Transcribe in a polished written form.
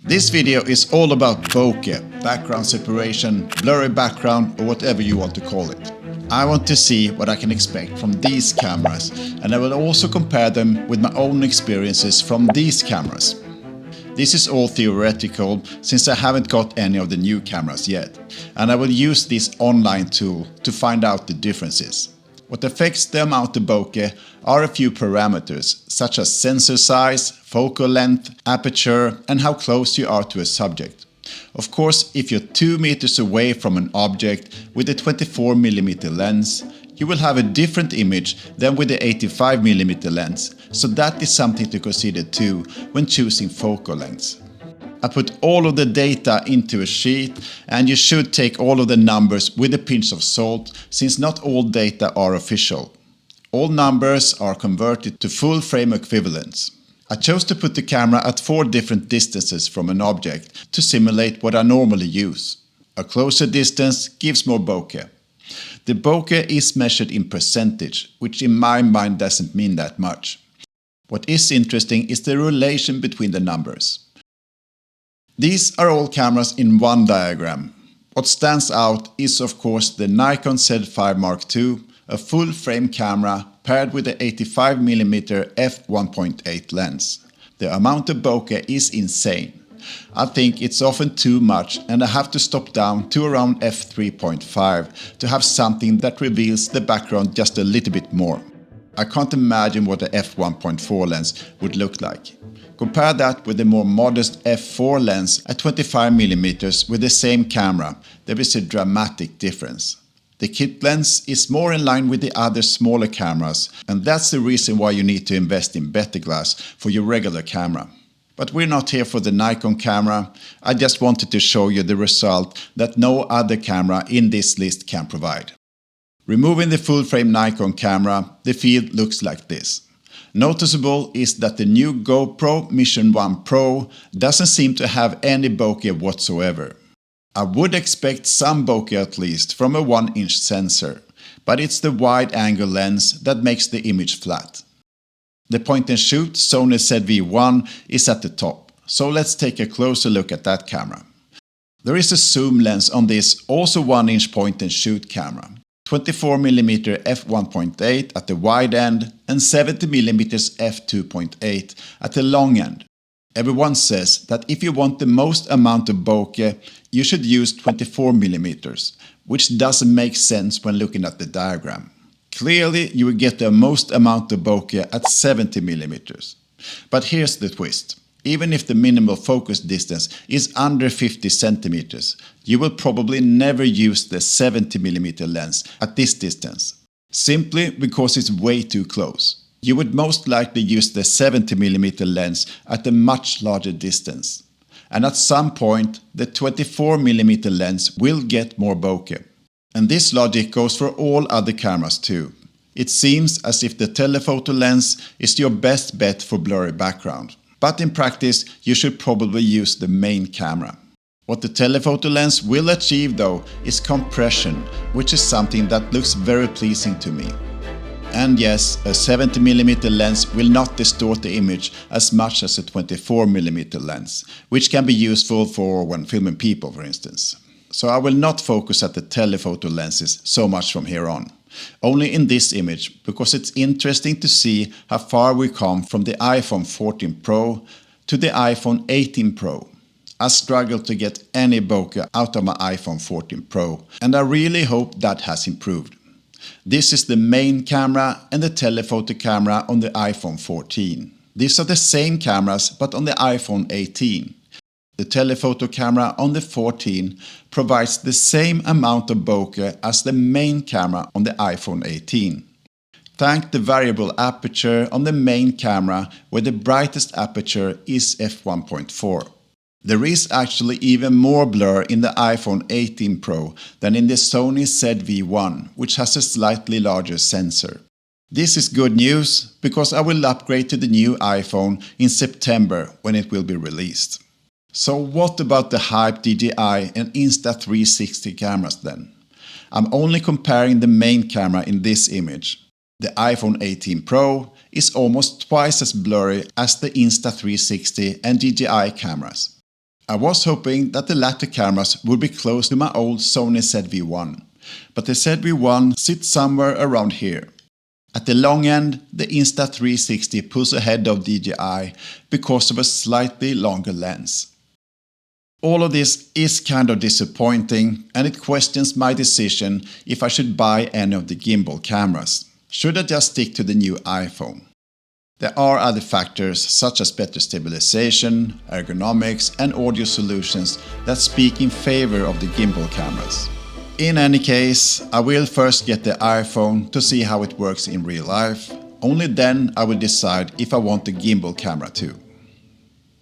This video is all about bokeh, background separation, blurry background, or whatever you want to call it. I want to see what I can expect from these cameras, and I will also compare them with my own experiences from these cameras. This is all theoretical since I haven't got any of the new cameras yet, and I will use this online tool to find out the differences. What affects the amount of bokeh are a few parameters, such as sensor size, focal length, aperture, and how close you are to a subject. Of course, if you're 2 meters away from an object with a 24mm lens, you will have a different image than with the 85mm lens, so that is something to consider too when choosing focal lengths. I put all of the data into a sheet, and you should take all of the numbers with a pinch of salt, since not all data are official. All numbers are converted to full frame equivalents. I chose to put the camera at 4 different distances from an object to simulate what I normally use. A closer distance gives more bokeh. The bokeh is measured in percentage, which in my mind doesn't mean that much. What is interesting is the relation between the numbers. These are all cameras in one diagram. What stands out is of course the Nikon Z5 Mark II, a full frame camera paired with the 85mm f1.8 lens. The amount of bokeh is insane. I think it's often too much, and I have to stop down to around f3.5 to have something that reveals the background just a little bit more. I can't imagine what a f1.4 lens would look like. Compare that with the more modest f4 lens at 25mm with the same camera. There is a dramatic difference. The kit lens is more in line with the other smaller cameras, and that's the reason why you need to invest in better glass for your regular camera. But we're not here for the Nikon camera. I just wanted to show you the result that no other camera in this list can provide. Removing the full frame Nikon camera, the field looks like this. Noticeable is that the new GoPro Mission 1 Pro doesn't seem to have any bokeh whatsoever. I would expect some bokeh at least from a 1-inch sensor, but it's the wide-angle lens that makes the image flat. The point-and-shoot Sony ZV-1 is at the top, so let's take a closer look at that camera. There is a zoom lens on this also 1-inch point-and-shoot camera. 24mm f1.8 at the wide end and 70mm f2.8 at the long end. Everyone says that if you want the most amount of bokeh, you should use 24mm, which doesn't make sense when looking at the diagram. Clearly, you will get the most amount of bokeh at 70mm. But here's the twist. Even if the minimal focus distance is under 50 centimeters, you will probably never use the 70mm lens at this distance, simply because it's way too close. You would most likely use the 70mm lens at a much larger distance. And at some point, the 24mm lens will get more bokeh. And this logic goes for all other cameras too. It seems as if the telephoto lens is your best bet for blurry background. But in practice, you should probably use the main camera. What the telephoto lens will achieve though is compression, which is something that looks very pleasing to me. And yes, a 70mm lens will not distort the image as much as a 24mm lens, which can be useful for when filming people, for instance. So I will not focus at the telephoto lenses so much from here on. Only in this image, because it's interesting to see how far we come from the iPhone 14 Pro to the iPhone 18 Pro. I struggle to get any bokeh out of my iPhone 14 Pro, and I really hope that has improved. This is the main camera and the telephoto camera on the iPhone 14. These are the same cameras but on the iPhone 18. The telephoto camera on the 14 provides the same amount of bokeh as the main camera on the iPhone 18. Thank the variable aperture on the main camera, where the brightest aperture is f1.4. There is actually even more blur in the iPhone 18 Pro than in the Sony ZV-1, which has a slightly larger sensor. This is good news because I will upgrade to the new iPhone in September when it will be released. So what about the hyped DJI and Insta360 cameras then? I'm only comparing the main camera in this image. The iPhone 18 Pro is almost twice as blurry as the Insta360 and DJI cameras. I was hoping that the latter cameras would be close to my old Sony ZV-1, but the ZV-1 sits somewhere around here. At the long end, the Insta360 pulls ahead of DJI because of a slightly longer lens. All of this is kind of disappointing, and it questions my decision if I should buy any of the gimbal cameras. Should I just stick to the new iPhone? There are other factors such as better stabilization, ergonomics and audio solutions that speak in favor of the gimbal cameras. In any case, I will first get the iPhone to see how it works in real life. Only then I will decide if I want the gimbal camera too.